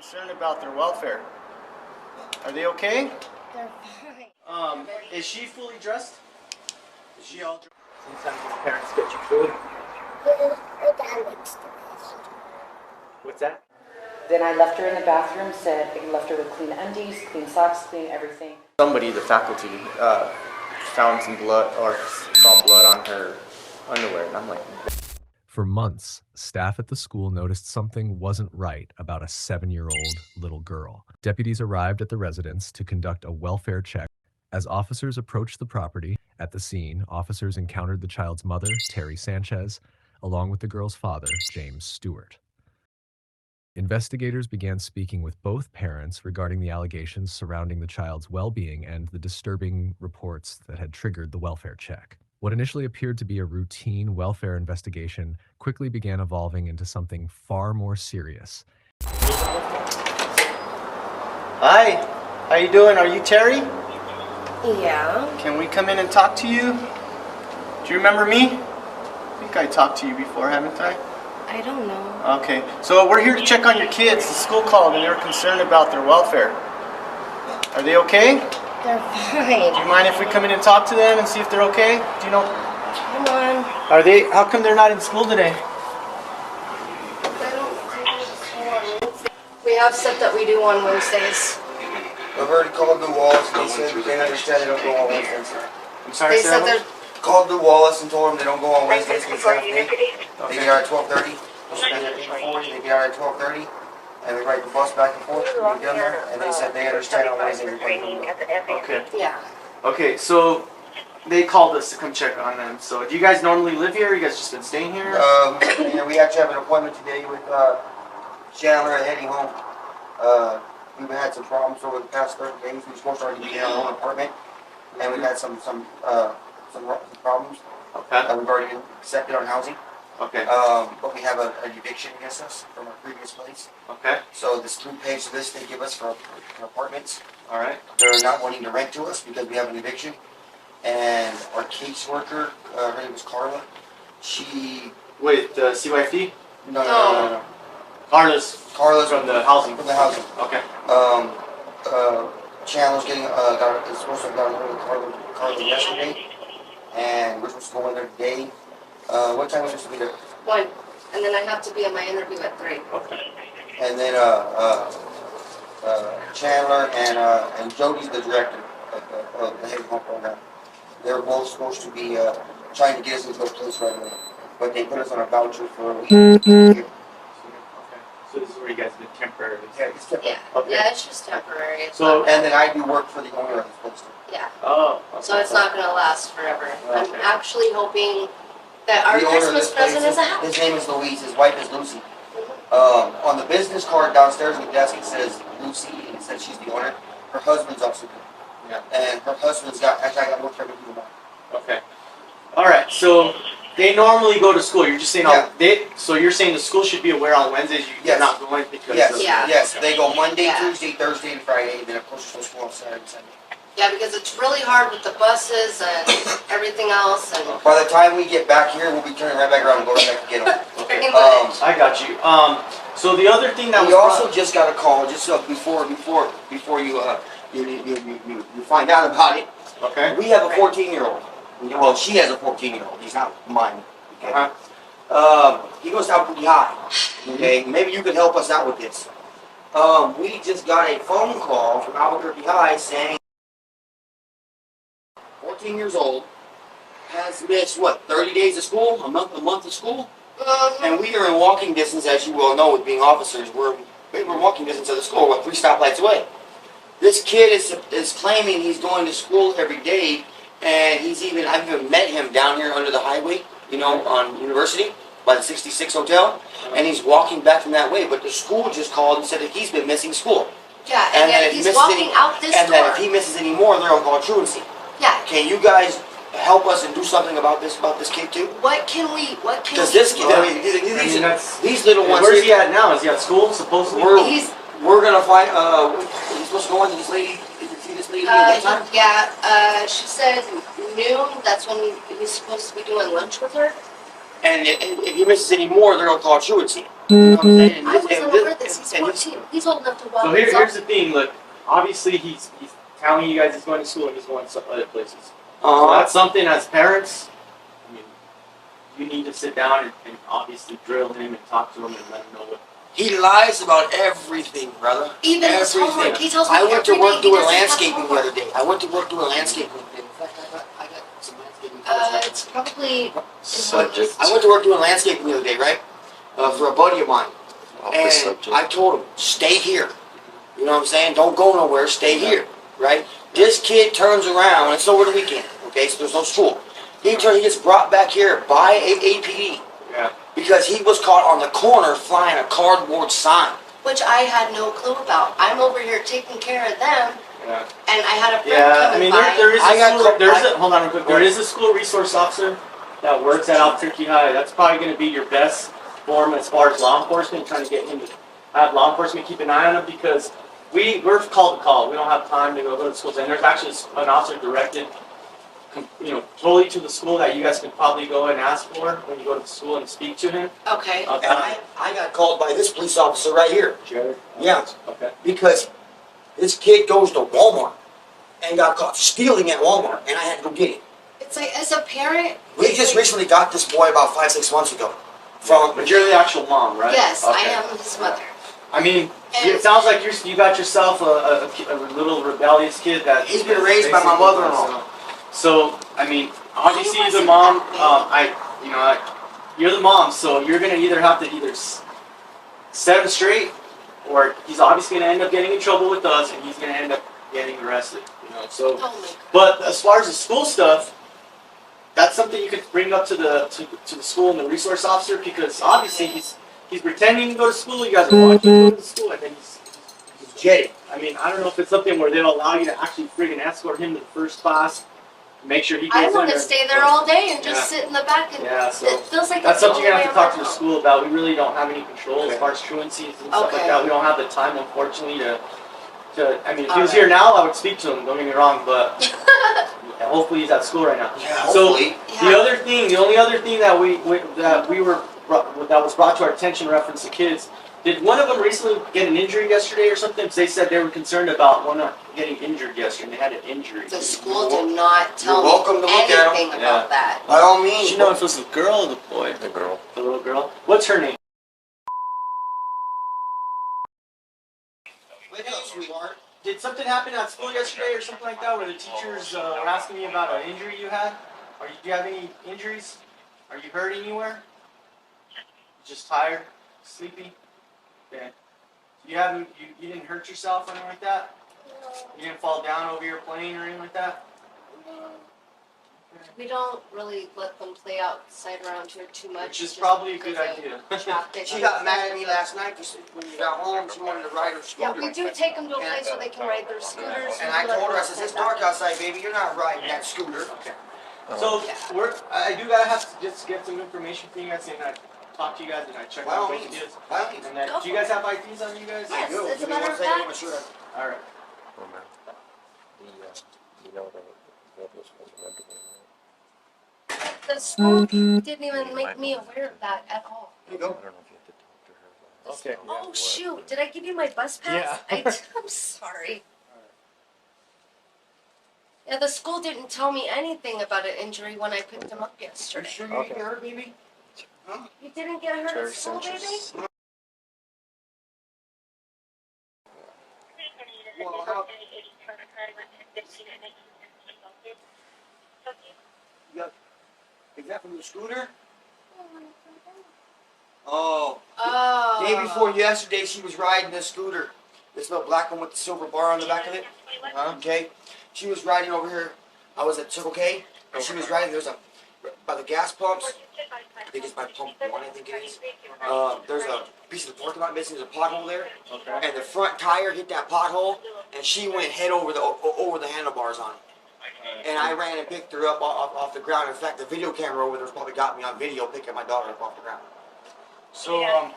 concerned about their welfare. Are they okay? They're fine. Is she fully dressed? Is she all dressed? Sometimes your parents get you food. Her dad makes the best. What's that? Then I left her in the bathroom, left her with clean undies, clean socks, clean everything. Somebody, the faculty, found some blood or saw blood on her underwear, and I'm like... For months, staff at the school noticed something wasn't right about a 7-year-old little girl. Deputies arrived at the residence to conduct a welfare check. As officers approached the property, at the scene, officers encountered the child's mother, Terry Sanchez, along with the girl's father, James Stewart. Investigators began speaking with both parents regarding the allegations surrounding the child's well-being and the disturbing reports that had triggered the welfare check. What initially appeared to be a routine welfare investigation quickly began evolving into something far more serious. Hi, how you doing? Are you Terry? Yeah. Can we come in and talk to you? Do you remember me? I think I talked to you before, haven't I? I don't know. Okay, so we're here to check on your kids. The school called and they're concerned about their welfare. Are they okay? They're fine. Do you mind if we come in and talk to them and see if they're okay? Do you know? Come on. Are they? How come they're not in school today? We have stuff that we do on Wednesdays. I've already called New Wallace and they said they understand they don't go on Wednesdays. I'm sorry, They said Sarah? they're... Called New Wallace and told them they don't go on Wednesdays because half day. They get out at 12:30. They get out at 12:30. And we ride the bus back and forth. We get there, and they said they understand on Wednesdays. Okay. Yeah. Okay, so they called us to come check on them. So do you guys normally live here? Or you guys just been staying here? We actually have an appointment today with Chandler heading home. We've had some problems over the past 30 days. We were supposed to already be in our own apartment, and we've had some problems. Okay. We've already been accepted on housing. Okay. But we have an eviction against us from our previous place. Okay. So this 3-page list they give us for apartments. All right. They're not wanting to rent to us because we have an eviction. And our caseworker, her name was Carla. She... With CYFD? No. Carla's Carla's from the housing. From the housing. Okay. Chandler's getting is supposed to have gotten rid of Carla yesterday, and we're supposed to go in there today. What time was supposed to be there? 1. And then I have to be at my interview at 3. Okay. And then Chandler and Jody's the director of the head home program. They were both supposed to be trying to get us into a place right away, but they put us on a voucher for a week. Okay. So this is where you guys live temporarily. Yeah, it's temporary. Yeah. Okay. Yeah, it's just temporary. It's So- not And bad. then I do work for the owner of this place too. Yeah. Oh. Okay. So it's not going to last forever. I'm Okay. actually hoping that our The owner of Christmas this place present is a house. His name is Louise. His wife is Lucy. On the business card downstairs on the desk it says Lucy, and it says she's the owner. Her husband's also there. Yeah. And her husband's actually I got work for every tomorrow. Okay. All right. So they normally go to school. You're just saying Yeah. So you're saying the school should be aware on Wednesdays you're Yes. not going because Yes, of, Yeah. yes. They go Monday, Yeah. Tuesday, Thursday, and Friday, and then of course you're supposed to go on Saturday and Sunday. Yeah, because it's really hard with the buses and everything else. And By the time we get back here, we'll be turning right back around and go right back to get them. pretty much. I got you. So the other thing that We was also just got a call just before you find out about it. okay. We have a 14-year-old. Well, she has a 14-year-old. He's not mine. Okay. He goes to Albuquerque High. Okay. Maybe you could help us out with this. We just got a phone call from Albuquerque High saying 14 years old has missed 30 days of school, a month of school, and we are in walking distance, as you well know, with being officers. We're walking distance of the school, 3 stoplights away. This kid is claiming he's going to school every day. And I've even met him down here under the highway, on University, by the 66 Hotel, and he's walking back from that way, but the school just called and said that he's been missing school. Yeah, And and then yet if he he's misses walking out this And door. then if he misses any more, they're going to call truancy. Yeah. Can you guys help us and do something about this kid too? What can we Because this kid, these little ones, Where's he at now? Is he at school supposedly? we're going to find, he's supposed to go into this lady, see this lady at that time? Yeah, she said noon, that's when he's supposed to be doing lunch with her. And if he misses any more, they're going to call truancy. You know what I'm saying? I wasn't aware this He's 14. He's old enough to walk. So here's the thing. Look, obviously he's telling you guys he's going to school and he's going to other places. So that's something as parents. I mean, you need to sit down and obviously drill him and talk to him and let him know what. He lies about everything, brother. Even his homework. He tells me I went to every work day he doing doesn't have landscaping the homework. other day. I went to work doing landscaping. In fact, I got some landscaping. It's probably. Subject. I went to work doing landscaping the other day, right? For a buddy of mine. Off the And subject. I told him, stay here. You know what I'm saying? Don't go nowhere, stay here, right? This kid turns around, it's over the weekend, okay, so there's no school. He gets brought back here by APD Yeah. because he was caught on the corner flying a cardboard sign. Which I had no clue about. I'm over here taking care of them, Yeah. and I had a friend Yeah. I coming mean, by. there is I got a school. co- Hold on real quick. There is a school resource officer that works at Albuquerque High. That's probably going to be your best form as far as law enforcement, trying to get him to have law enforcement keep an eye on him because we're called to call. We don't have time to go to schools. And there's actually an officer directed, totally to the school that you guys can probably go and ask for when you go to the school and speak to him. Okay. And I got called by this police officer right here. Jared? Yeah. Okay. Because this kid goes to Walmart and got caught stealing at Walmart, and I had to go get him. It's like, as a parent. We just recently got this boy about 5-6 months ago. But you're the actual mom, right? Yes, I Okay. am his mother. I mean, And- it sounds like you got yourself a little rebellious kid that He's been raised by my mother-in-law. So I mean, obviously He you're the wasn't mom. that You're the mom, so you're gonna either have to set him straight, or he's obviously gonna end up getting in trouble with us, and he's gonna end up getting arrested. So. Oh my God. But as far as the school stuff, that's something you could bring up to the school and the resource officer because obviously he's pretending to go to school. You guys are watching him go to school, and then he's jetting. I mean, I don't know if it's something where they'll allow you to actually friggin' escort him to the first class, make sure he gets I in want to there. stay there all day and just Yeah. sit in the back and Yeah, so it feels like that's it's the something you're only gonna have to way talk to the around. school about. We really don't have any control as far as truancies and stuff like Okay. that. We don't have the time, unfortunately, to I mean, if he was Alright. here now, I would speak to him. Don't get me wrong, but hopefully he's at school right now. Yeah, So hopefully. the only other thing that was brought to our attention, reference to kids. Did one of them recently get an injury yesterday or something? Because they said they were concerned about one getting injured yesterday. And they had an injury. The school did not tell You're welcome to me look at 'em. anything Yeah. about that. By all means. Did you know if it was a girl or the boy? The girl. The little girl. What's her name? Wake up, sweetheart. Did something happen at school yesterday or something like that where the teachers were asking me about an injury you had? Do you have any injuries? Are you hurt anywhere? Just tired? Sleepy? Okay. You didn't hurt yourself or anything like that? You didn't fall down over your plane or anything like that? We don't really let them play outside around here too much. Which is just probably a good because of idea. traffic. She got mad at me last night because when you got home, she wanted to ride her Yeah, scooter. we do take them to a place where they can ride their scooters. And I told her, I said, it's dark outside, baby. You're not riding that scooter. Okay. Oh. So Yeah. I do gotta have to just get some information from you guys and I talk to you guys and I check By all out both means. kids. By all means. And then, do you guys have IDs on you guys? Yes. I do. as a Give me matter one of second, fact- I'm sure. All right. Oh man. The school didn't even make me aware of that at all. Here you go. I don't know if you have to talk to her. Okay. Oh shoot, did I give you my bus pass? Yeah. I'm sorry. Yeah, the school didn't tell me anything about an injury when I picked him up You yesterday. sure you didn't get hurt, baby? Huh? You didn't get hurt Very at school, baby? sensuous. Well, how, is that from the scooter? Oh. Oh. Day before yesterday, she was riding this scooter. This little black one with the silver bar on the back of it. Okay. She was riding over here. I was at Circle K, and she was riding. There's a by the gas pumps. I think it's by pump one. I think it is. There's a piece of the parking lot missing. There's a pothole there, Okay. and the front tire hit that pothole, and she went head over the handlebars on it. And I ran and picked her up off the ground. In fact, the video camera over there's probably got me on video picking my daughter up off the ground. So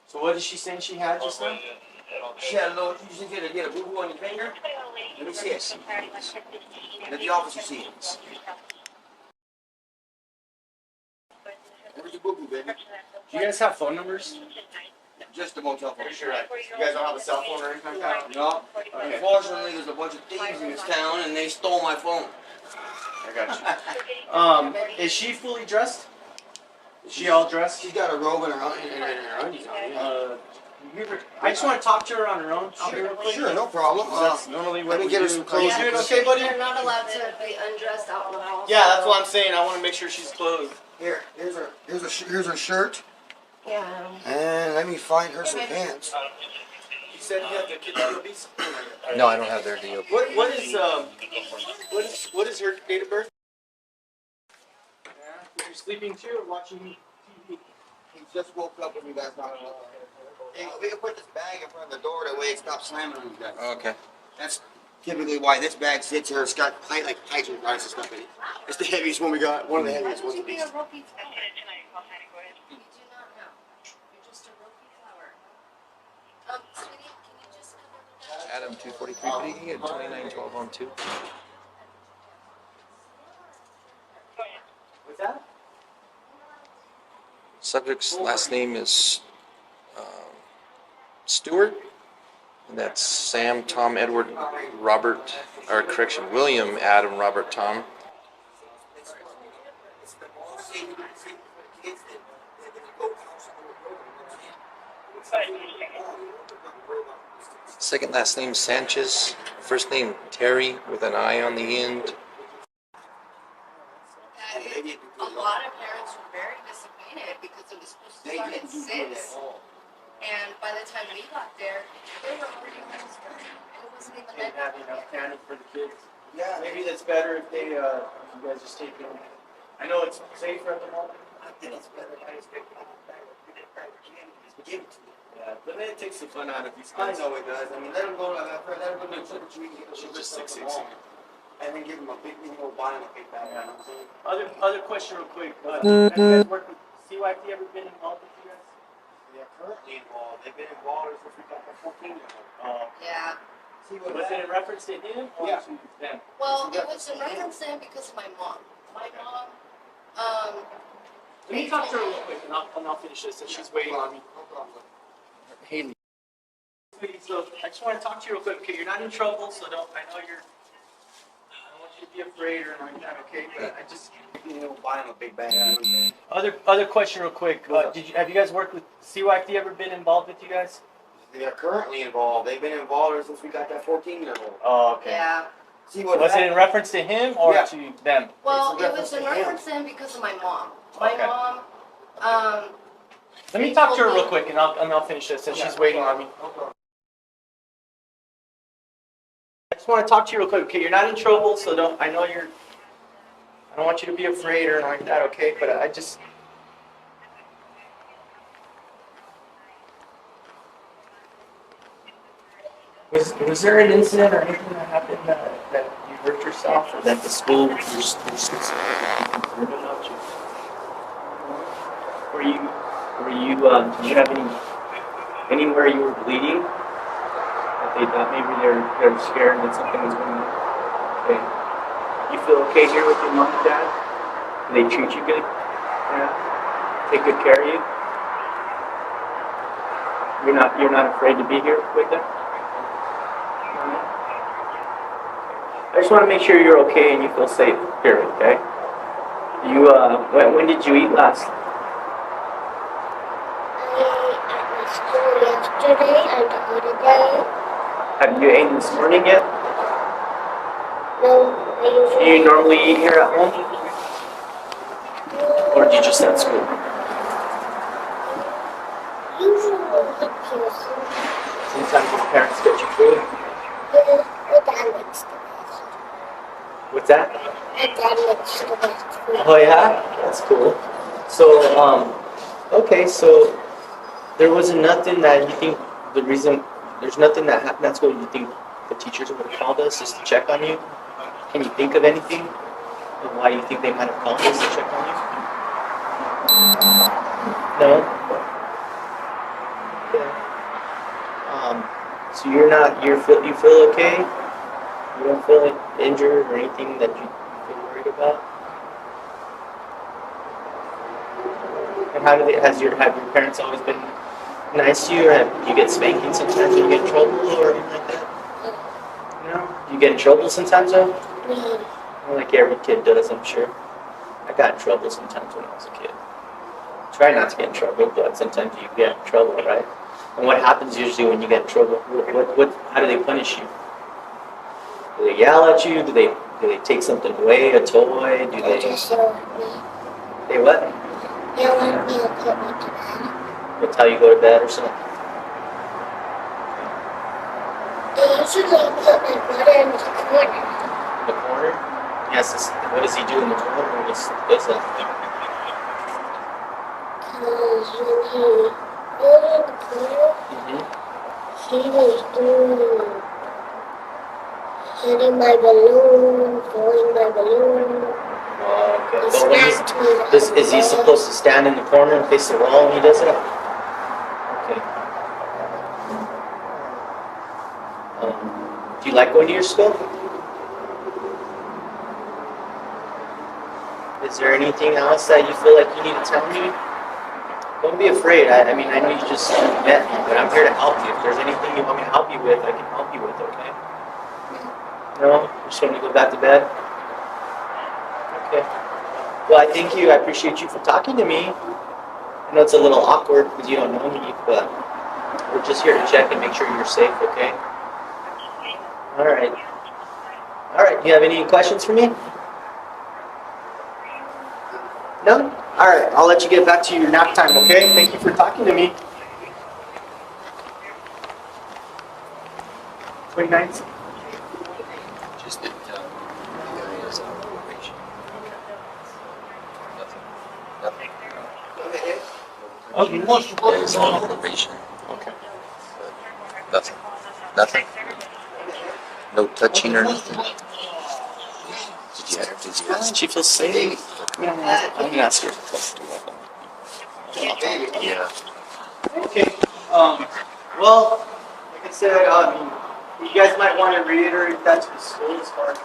so what is she saying she had just now? She had a little. You just get a boo-boo on your finger. Let me see it. At the office, you see it. Where's the boo-boo, baby? Do you guys have phone numbers? Just a motel phone. You guys don't have a cell phone or anything like that? No. Unfortunately, there's a bunch of thieves in this town, and they stole my phone. I got you. Is she fully dressed? Is she all dressed? She's got a robe and her undies on. Yeah. I just want to talk to her on her own. Sure, no problem. That's normally what let me we get her do. some clothes. You doing okay, buddy? They're not allowed to be undressed out in the hall. Yeah, that's what I'm saying. I want to make sure she's clothed. Here's her shirt. Yeah. And let me find her some pants. You said you had the kids' DOBs? No, I don't have their deal. What is her date of birth? You're sleeping too or watching TV? He just woke up when you guys knocked on the door. Hey, we can put this bag in front of the door, that way it stops slamming on you guys. Okay. That's typically why this bag sits here. It's got like hydrant and stuff in it. It's the heaviest one we got. One of the heaviest ones at least. You do not know. You're just a ropey flower. Sweetie, can you just come over there? Adam 243 PD at 2912 on 2. What's that? Subject's last name is Stewart, and that's Sam, Tom, Edward, Robert, or correction, William, Adam, Robert, Tom. Second last name Sanchez, first name Terry with an I on the end. A lot of parents were very disappointed because it was supposed to start at 6. And by the time we got there, they were already almost done. And it wasn't even Didn't have enough candy for the kids. Yeah, Maybe that's better if they, you guys just take it. I know it's safer at the moment. I think it's better if I just pick it up and give it to me. Yeah, but then it takes the fun out of these I kids. know it does. I mean, let them go to do trick or treat, get She's the just stuff 6'6". from home, and then give them a big, buy them a big bag. You know what I'm saying? Other question real quick. Have you guys worked with CYT, ever been involved with you guys? They're currently involved. They've been involved since we got the 14-year-old. Yeah. See what Was it in reference to him or Yeah. to them? Well, it was in reference to him because of my mom. My mom, Let me talk to her real quick and I'll finish this since she's waiting on me. No problem. Haley. So I just want to talk to you real quick. Okay, you're not in trouble, so don't. I know you're. I don't want you to be afraid or anything like that. Okay, but I just. Buy them a big bag. You know what I'm saying? Other question real quick. Have you guys worked with CYT? Ever been involved with you guys? They are currently involved. They've been involved since we got that 14-year-old. Oh, okay. yeah. See what Was it in reference to him or Yeah. to them? Well, It's in it was in reference to him. reference to him because of my mom. My Okay. mom, Let me talk to her real quick and I'll finish this since she's waiting on me. No problem. I just want to talk to you real quick. Okay, you're not in trouble, so don't. I know you're. I don't want you to be afraid or anything like that. Okay, but I just. Was there an incident or anything that happened that you hurt yourself or that the school was concerned about you? Did you have anywhere you were bleeding? That they thought maybe they were scared that something was going on? Okay. You feel okay here with your mom and dad? Do they treat you good? Yeah? Take good care of you? You're not afraid to be here with them? I just want to make sure you're okay and you feel safe here, okay? You, when did you eat last? Yesterday and the other day. Have you eaten this morning yet? No, I Do usually you normally eat here at home? Or do you just at school? eat here Sometimes your parents get you food. with that makes the best. What's that? And that makes the best food. Oh yeah? That's cool. So, okay, so there wasn't nothing that you think the reason, there's nothing that happened, that's what you think the teachers would have called us, is to check on you? Can you think of anything? And why you think they might have called us to check on you? No? Okay. So you feel okay? You don't feel injured or anything that you feel worried about? And how do they? Have your parents always been nice to you, or do you get spanking sometimes when you get in trouble or anything like that? No. You get in trouble sometimes though? Me. Like every kid does, I'm sure. I got in trouble sometimes when I was a kid. Try not to get in trouble, but sometimes you get in trouble, right? And what happens usually when you get in trouble? How do they punish you? Do they yell at you? Do they take something away, a toy? Do They they? just yell at me. They what? Yell at me and put me to bed. That's how you go to bed or something? They usually put my brother in the corner. The corner? Yes. What does he do in the corner? What's that? Because when he was in the corner, he was doing hitting my balloon, throwing my balloon. Oh, okay. He But when smacked me. is he supposed to stand in the corner and face the wall when he does it? Okay. Do you like going to your school? Is there anything else that you feel like you need to tell me? Don't be afraid. I mean, I know you just met me, but I'm here to help you. If there's anything you want me to help you with, I can help you with, okay? No? You just want me to go back to bed? Okay. Well, I thank you. I appreciate you for talking to me. I know it's a little awkward because you don't know me, but we're just here to check and make sure you're safe, okay? All right. All right. Do you have any questions for me? No? All right. I'll let you get back to your nap time, okay? Thank you for talking to me. 29th? Just that areas of operation. Nothing. Areas of operation. Okay. Nothing. Nothing. No touching or nothing. Did you ask? She feels safe. I'm gonna ask her. Yeah. Okay. Well, like I said, you guys might want to reiterate that to the school as far as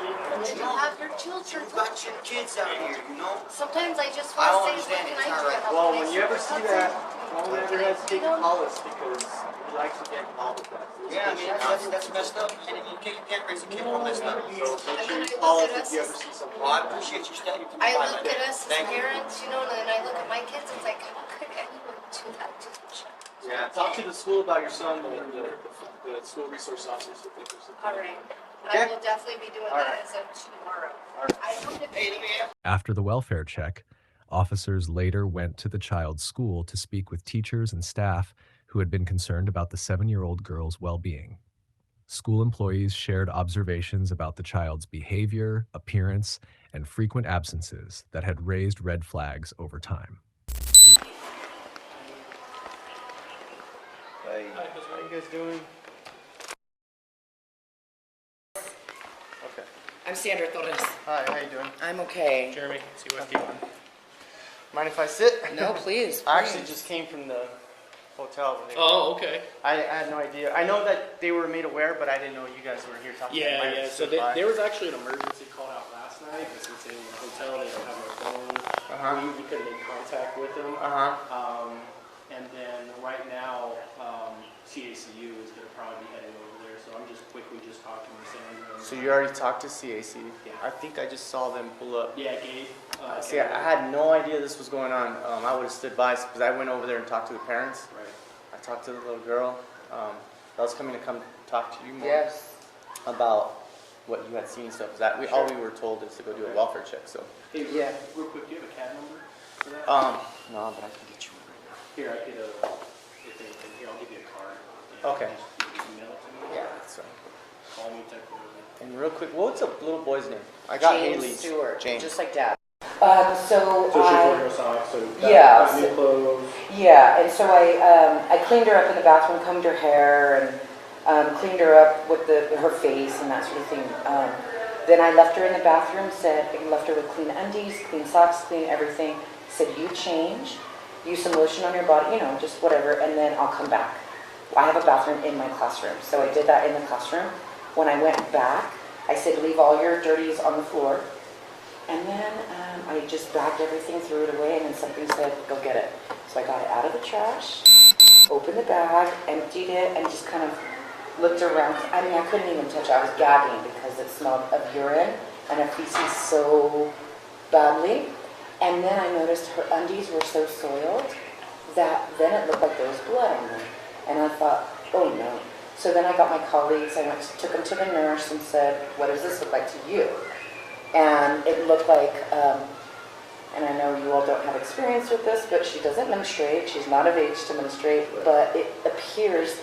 You have your children. You've got your kids out here, you know? Sometimes I just I want don't to say, understand what it. can I It's do to not help? Well, my when you ever son? see that, don't ever hesitate to call us because we like to get involved with that. Yeah, I mean, that's messed up. And if you can't raise a kid from messed up. So make sure you call us if you ever see something. Well, I appreciate you standing to me I by look that. at us as Thank you. parents, you know, and then I look at my kids, it's like, how could anyone do that to their child? Yeah, talk to the school about your son and the school resource officers. If there's something. All right. Okay. I will definitely be doing All that right. as of tomorrow. All right. I hope it After the welfare check, officers later went to the child's school to speak with teachers and staff who had been concerned about the 7-year-old girl's well-being. School employees shared observations about the child's behavior, appearance, and frequent absences that had raised red flags over time. Hey, how you guys doing? Okay. I'm Sandra Torres. Hi, how you doing? I'm okay. Jeremy, see what you want. Mind if I sit? No, please. I actually just came from the hotel. Oh, okay. I had no idea. I know that they were made aware, but I didn't know you guys were here talking. Yeah, Might have yeah. So stood by. there was actually an emergency call out last night, but since they were in the hotel, they don't have their phone. We couldn't make contact with them. And then right now, CACU is going to probably be heading over there. So I'm just quickly talking to Sandra. So you already talked to CAC? Yeah. I think I just saw them pull up. Yeah, Gabe. See, I had no idea this was going on. I would have stood by because I went over there and talked to the parents. Right. I talked to the little girl. That was coming to come talk to you more Yes. about what you had seen and stuff. That all we were told is to go do a welfare check. So Hey, Yeah. real quick, do you have a CAD number for that? no, but I can get you one right Here, I could, if anything, here, I'll give you a card. Okay. Just email it to me. now. Yeah, that's right. Call me, text me. And real quick, what's a little boy's name? I got James Haley's. Stewart. James. Just like Dad. So she's wearing her socks, so Yeah, got new so- clothes. Yeah, and so I cleaned her up in the bathroom, combed her hair, and cleaned her up with her face and that sort of thing. Then I left her in the bathroom, left her with clean undies, clean socks, clean everything. Said, you change, use some lotion on your body, just whatever, and then I'll come back. I have a bathroom in my classroom, so I did that in the classroom. When I went back, I said, leave all your dirties on the floor. And then I just bagged everything, threw it away, and then something said, go get it. So I got it out of the trash, opened the bag, emptied it, and just kind of looked around. I mean, I couldn't even touch it. I was gagging because it smelled of urine and of feces so badly. And then I noticed her undies were so soiled that then it looked like there was blood on them. And I thought, oh no. So then I got my colleagues, took them to the nurse and said, what does this look like to you? And it looked like, and I know you all don't have experience with this, but she doesn't menstruate. She's not of age to menstruate, but it appears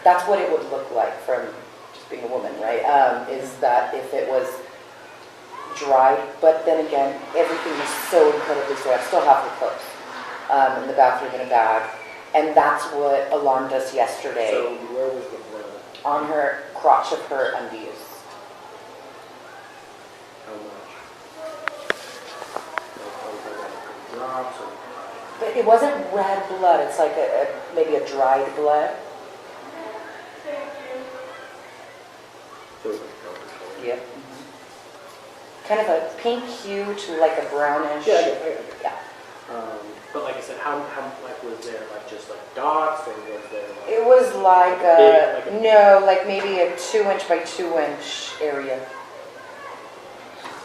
that's what it would look like from just being a woman, right? Is that if it was dried, but then again, everything was so incredibly soiled. I still have her clothes in the bathroom in a bag. And that's what alarmed us yesterday. So where was the blood? On her crotch of her undies. How much? Like drops or? But it wasn't red blood. It's like maybe a dried blood. So it was like darker color. Yep. Kind of a pink hue to like a brownish. Yeah, I get it. Yeah. But like I said, how like was there like just like dots or was there like? It was like Big, no, like maybe a 2-inch by 2-inch area.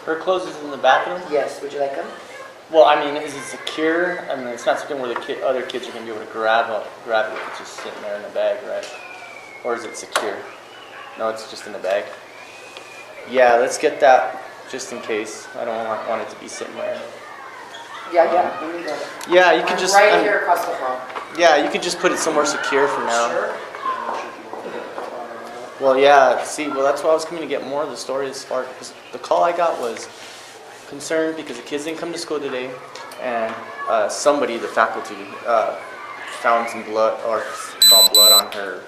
Her clothes is in the bathroom? Yes. Would you like them? Well, I mean, is it secure? I mean, it's not something where the other kids are going to be able to grab it if it's just sitting there in the bag, right? Or is it secure? No, it's just in the bag. Yeah, let's get that just in case. I don't want it to be sitting there. Yeah. Let me get it. Yeah, you can I'm just... right here across the hall. Yeah, you can just put it somewhere secure for now. Sure. Well, yeah, see, that's why I was coming to get more of the story as far as the call I got was concerned because the kids didn't come to school today and somebody, the faculty, found some blood or saw blood on her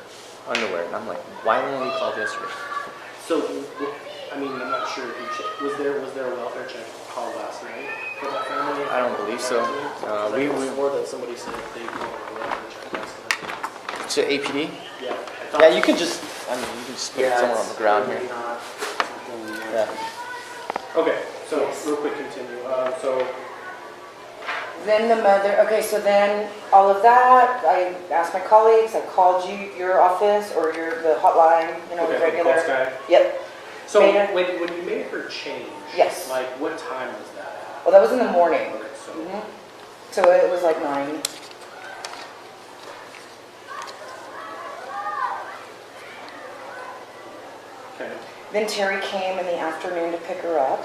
underwear. And I'm like, why didn't we call yesterday? So, I mean, I'm not sure if you checked. Was there a welfare check call last night for that family? I don't believe so. We swore that somebody said they called a welfare check last night. To APD? Yeah. Yeah, you can just, I mean, you can just put it somewhere on the ground here. Yeah. Okay, so Yes. real quick, continue. So Then the mother, okay, so then all of that, I asked my colleagues, I called your office or the hotline, the okay, regular. call Sky. Yep. So Beta. when you made her change, Yes. like what time was that Well, that was in the morning. at? Okay, so Mhm. So it was like 9. okay. Then Terry came in the afternoon to pick her up.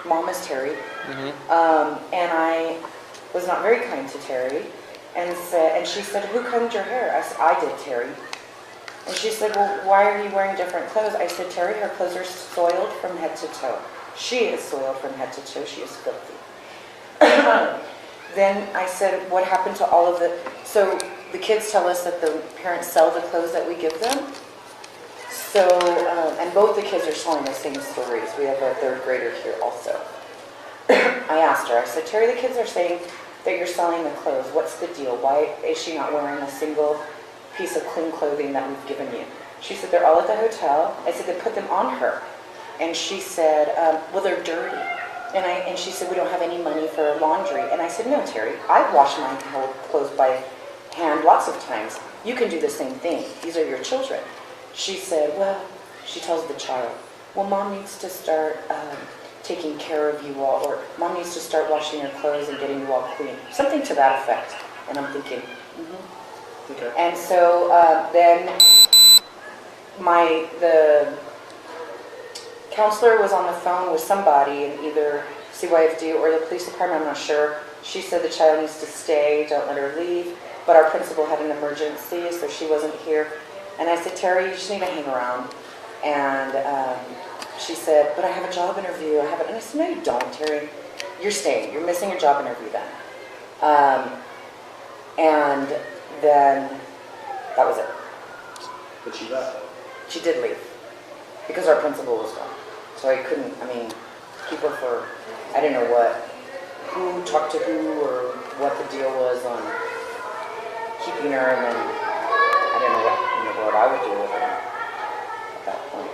Mom is Terry. Mm-hmm. And I was not very kind to Terry and she said, who combed your hair? I said, I did, Terry. And she said, well, why are you wearing different clothes? I said, Terry, her clothes are soiled from head to toe. She is soiled from head to toe. She is filthy. Then I said, what happened to all of so the kids tell us that the parents sell the clothes that we give them. So, and both the kids are telling the same stories. We have a 3rd grader here also. I asked her, I said, Terry, the kids are saying that you're selling the clothes. What's the deal? Why is she not wearing a single piece of clean clothing that we've given you? She said, they're all at the hotel. I said, they put them on her. And she said, well, they're dirty. And she said, we don't have any money for laundry. And I said, no, Terry, I wash my clothes by hand lots of times. You can do the same thing. These are your children. She said, well, she tells the child, well, mom needs to start taking care of you all, or mom needs to start washing your clothes and getting you all clean. Something to that effect. And I'm thinking, Okay. And so then the counselor was on the phone with somebody in either CYFD or the police department, I'm not sure. She said the child needs to stay, don't let her leave. But our principal had an emergency, so she wasn't here. And I said, Terry, you just need to hang around. And she said, but I have a job interview. And I said, no, you don't, Terry. You're staying. You're missing a job interview then. And then that was it. But she left. She did leave because our principal was gone. So I couldn't, keep her for, I didn't know who talked to who or what the deal was on keeping her, and then I didn't know what I would do with her at that point.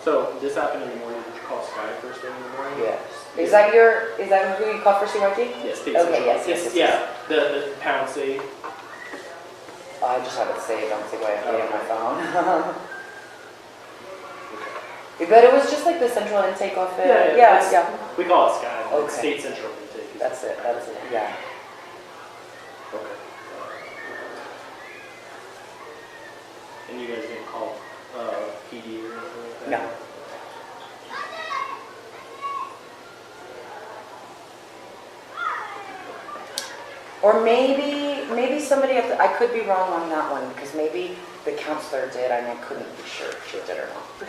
So this happened in the morning. Did you call Sky first thing in the morning? Yes. Is that who you call for CYT? Yes. Okay, yes. Yeah. The pound save. I just have it saved on CYT on my phone. But it was just like the central intake off it. Yeah. We call it Sky. Okay. State Central Intake. That's it. Yeah. Okay. And you guys didn't call PD or anything like that? No. Or maybe somebody I could be wrong on that one, because maybe the counselor did, and I couldn't be sure if she did or not.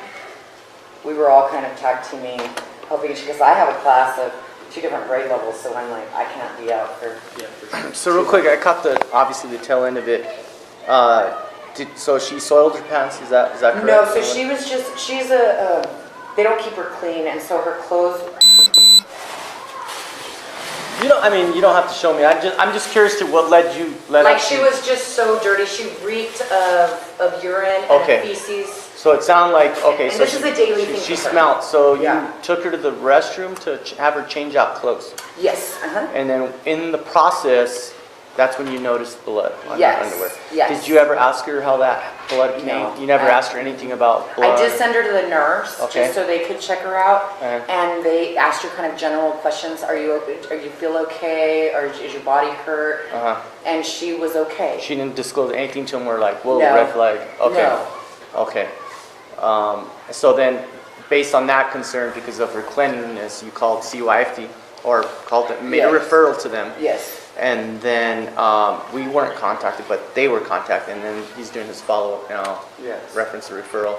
We were all kind of tag teaming, helping each, because I have a class of 2 different grade levels, so I'm like, I can't be out for. Yeah, for sure. So real quick, I caught obviously the tail end of it. So she soiled her pants, is that correct? No, so they don't keep her clean, and so her clothes. You don't have to show me. I'm just curious to what led Like up she to- was just so dirty, she reeked of urine Okay. and feces. So it sounded like, okay, And so this is a daily thing she for her. smelled, so you Yeah. took her to the restroom to have her change out clothes. Yes, And then in the process, that's when you noticed blood on her Yes, underwear. yes. Did you ever ask her how that blood came? No. You never asked her anything about blood? I did send her to the nurse, Okay. just so they could check her out. Uh-huh. And they asked her kind of general questions. Are you feel okay? Or is your body hurt? Uh-huh. And she was okay. She didn't disclose anything to him where like, whoa, No. red flag? Okay. No. Okay. So then, based on that concern, because of her cleanliness, you called CYFT or made a Yes. referral to them. Yes. And then we weren't contacted, but they were contacted, and then he's doing his follow-up now, Yes. reference the referral.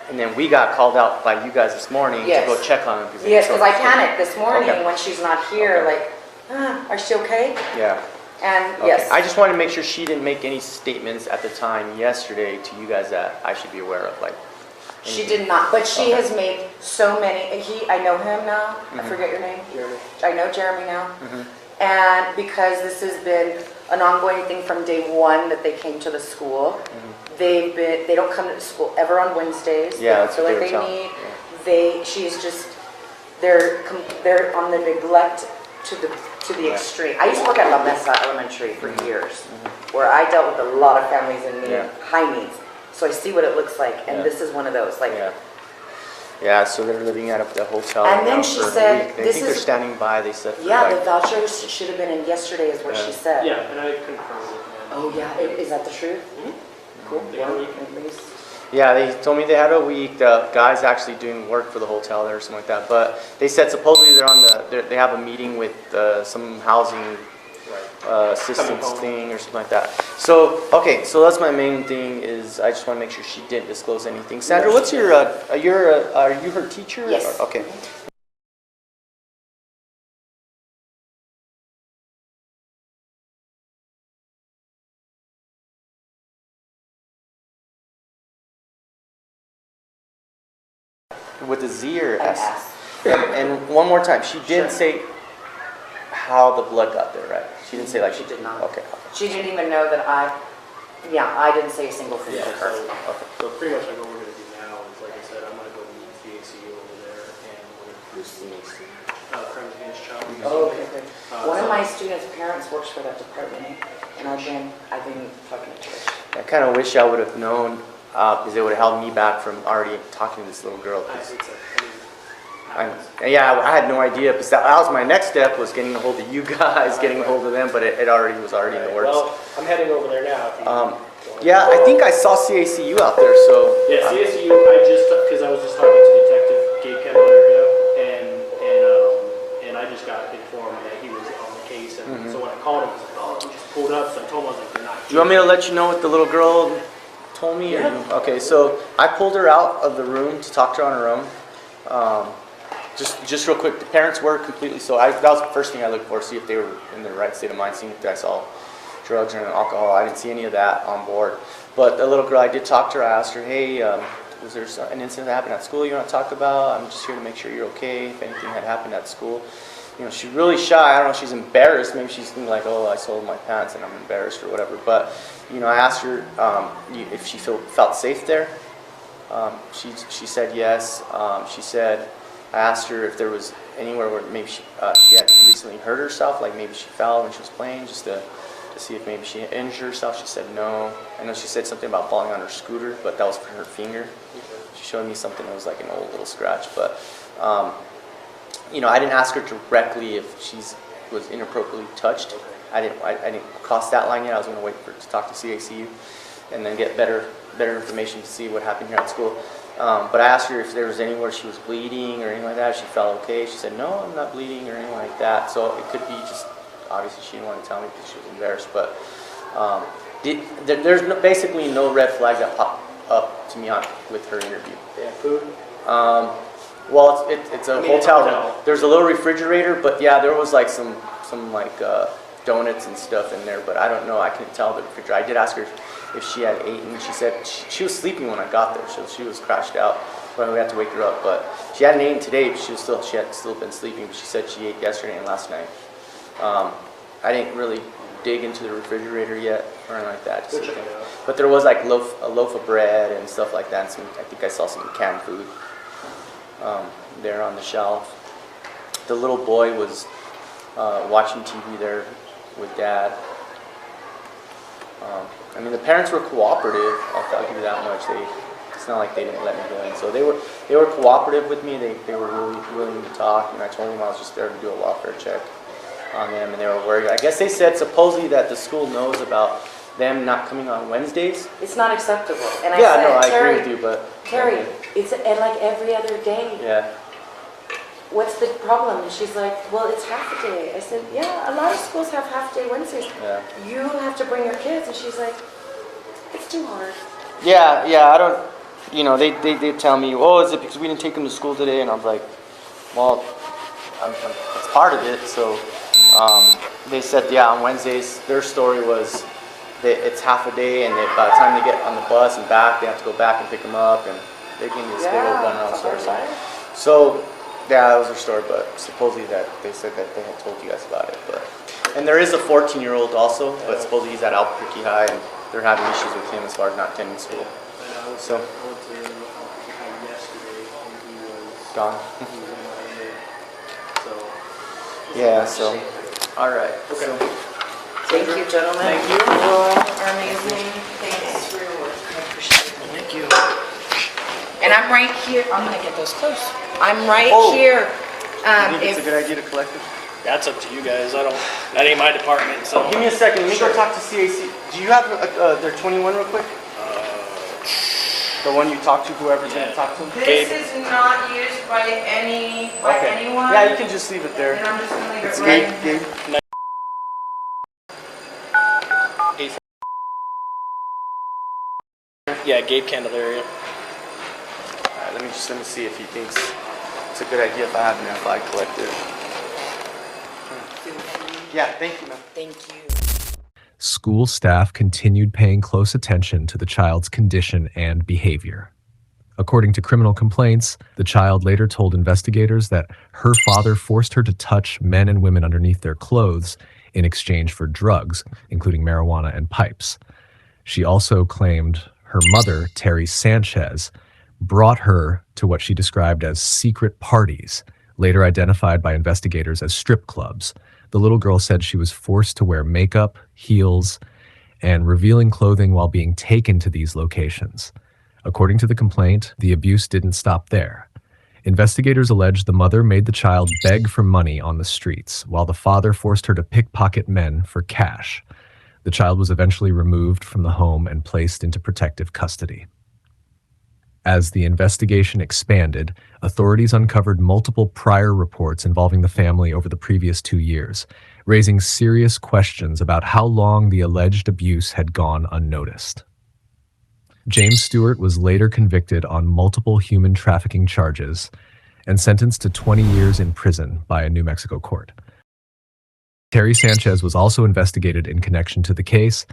And then we got called out by you guys this morning Yes. to go check on him. Yes, because I panicked this morning Okay. when she's not here. Okay. Like, is she okay? Yeah. And Okay. yes. I just wanted to make sure she didn't make any statements at the time yesterday to you guys that I should be aware of, like. She did not, but she Okay. has made so many. I know him now. I Mhm. forget your name. Jeremy. I know Jeremy now. Mhm. And because this has been an ongoing thing from day one that they came to the school, they don't come to the school ever on Wednesdays. Yeah, they don't that's feel what like they were they telling- need. She's just they're on the neglect to the Yeah. extreme. I used to work at La Mesa Elementary for years, where I dealt with a lot of families in need, Yeah. high needs. So I see what it looks like, and Yeah. this is one of those. Like, Yeah. Yeah, so they're living at the hotel And then now she for a said, week. They this think they're is- standing by, they said. for yeah, the like- vouchers should have been in yesterday, is what Yeah. she said. Yeah, and I confirmed with them. Oh yeah, is that the truth? Cool. They Well, are- at least. Yeah, they told me they had a week. The guy's actually doing work for the hotel there or something like that. But they said supposedly they have a meeting with some housing assistance home. thing or something like that. So, okay, so that's my main thing is I just want to make sure she didn't disclose anything. Sandra, what's your, are you her teacher? Yes. Okay. With a Z or An S? S. And one more time, she didn't Sure. say how the blood got there, right? She didn't say like She did not. Okay. She didn't even know that I didn't say a single thing Yeah, to her. so pretty much like what we're gonna do now is, like I said, I'm gonna go meet CACU over there and we're gonna Crimes Against Child Abuse. Oh, okay, okay. One of so- my students' parents works for that department, and I've been talking to her. I kind of wish I would have known because it would have held me back from already talking to this little girl. I 'cause think so. I had no idea because that was my next step was getting a hold of you guys, getting a hold of them, but it already was already in the works. Well, I'm heading over there now. If you Yeah, I think I saw CACU out there, so. Yeah, CSU. Because I was just talking to Detective Gabe Kendall area, and I just got informed that he was on the case, and so when I called him, he was like, "Oh, we just pulled up." So I told him, I was like, "You're not here." Do you want me to let you know what the little girl told me? Yeah. Okay, so I pulled her out of the room to talk to her on her own. Just real quick, the parents were completely, that was the first thing I looked for, see if they were in the right state of mind, seeing if I saw drugs and alcohol. I didn't see any of that on board. But the little girl, I did talk to her. I asked her, hey, was there an incident that happened at school you want to talk about? I'm just here to make sure you're okay, if anything had happened at school. You know, she's really shy. I don't know if she's embarrassed. Maybe she's thinking like, oh, I sold my pants and I'm embarrassed or whatever. But, you know, I asked her if she felt safe there. She said yes. She said, I asked her if there was anywhere where maybe she had recently hurt herself, like maybe she fell when she was playing, just to see if maybe she injured herself. She said no. I know she said something about falling on her scooter, but that was for her finger. She showed me something that was like an old little scratch, but you know, I didn't ask her directly if she was inappropriately touched. I didn't cross that line yet. I was going to wait for her to talk to CACU and then get better information to see what happened here at school. But I asked her if there was anywhere she was bleeding or anything like that. She felt okay. She said, no, I'm not bleeding or anything like that. So it could be just, obviously she didn't want to tell me because she was embarrassed. But there's basically no red flags that pop up to me with her interview. Yeah, food? Well, it's a hotel room. There's a little refrigerator, but yeah, there was like some like donuts and stuff in there, but I don't know. I couldn't tell the refrigerator. I did ask her if she had eaten. She said she was sleeping when I got there, so she was crashed out. But we had to wake her up. But she hadn't eaten today. But she had still been sleeping. But she said she ate yesterday and last night. I didn't really dig into the refrigerator yet or anything like that. But there was like a loaf of bread and stuff like that. And I think I saw some canned food there on the shelf. The little boy was watching TV there with Dad. I mean, the parents were cooperative. I'll give you that much. It's not like they didn't let me go in. So they were cooperative with me. They were really willing to talk. And I told them I was just there to do a welfare check on them, and they were worried. I guess they said supposedly that the school knows about them not coming on Wednesdays. It's not acceptable. And I agree with you, but Terry, it's like every other day. Yeah. What's the problem? And she's like, well, it's half a day. I said, yeah, a lot of schools have half day Wednesdays. Yeah. You have to bring your kids. And she's like, it's too hard. Yeah, I don't, you know, they tell me, oh, is it because we didn't take them to school today? And I'm like, well, it's part of it. So they said, yeah, on Wednesdays, their story was that it's half a day, and by the time they get on the bus and back, they have to go back and pick them up, and they give me this big old runaround story. So, yeah, that was their story, but supposedly that they said that they had told you guys about it. And there is a 14-year-old also, but supposedly he's at Albuquerque High, and they're having issues with him as far as not attending school. So, I went to Albuquerque High yesterday, and he was gone. He was in my head. So. Yeah, so, all right. Okay. So, Thank you, gentlemen. Thank you. You all are amazing. Thanks for your work. I appreciate it. Thank you. And I'm right here. I'm going to get those close. I'm right here. I think it's a good idea to collect it. That's up to you guys. That ain't my department, so. Give me a second. Let me go talk to CAC. Do you have their 21 real quick? The one you talk to, whoever's going to talk to? This is not used by anyone. Yeah, you can just leave it there. And I'm just going to leave It's it right Gabe. here. Yeah, Gabe Candelaria. Alright, let me see if he thinks it's a good idea if I have an FI collected. Yeah, thank you, man. Thank you. School staff continued paying close attention to the child's condition and behavior. According to criminal complaints, the child later told investigators that her father forced her to touch men and women underneath their clothes in exchange for drugs, including marijuana and pipes. She also claimed her mother, Terry Sanchez, brought her to what she described as secret parties, later identified by investigators as strip clubs. The little girl said she was forced to wear makeup, heels, and revealing clothing while being taken to these locations. According to the complaint, the abuse didn't stop there. Investigators alleged the mother made the child beg for money on the streets, while the father forced her to pickpocket men for cash. The child was eventually removed from the home and placed into protective custody. As the investigation expanded, authorities uncovered multiple prior reports involving the family over the previous 2 years, raising serious questions about how long the alleged abuse had gone unnoticed. James Stewart was later convicted on multiple human trafficking charges and sentenced to 20 years in prison by a New Mexico court. Terry Sanchez was also investigated in connection to the case,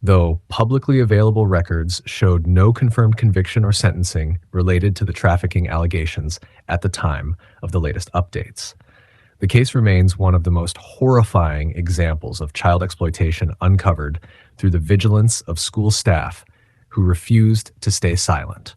though publicly available records showed no confirmed conviction or sentencing related to the trafficking allegations at the time of the latest updates. The case remains one of the most horrifying examples of child exploitation uncovered through the vigilance of school staff who refused to stay silent.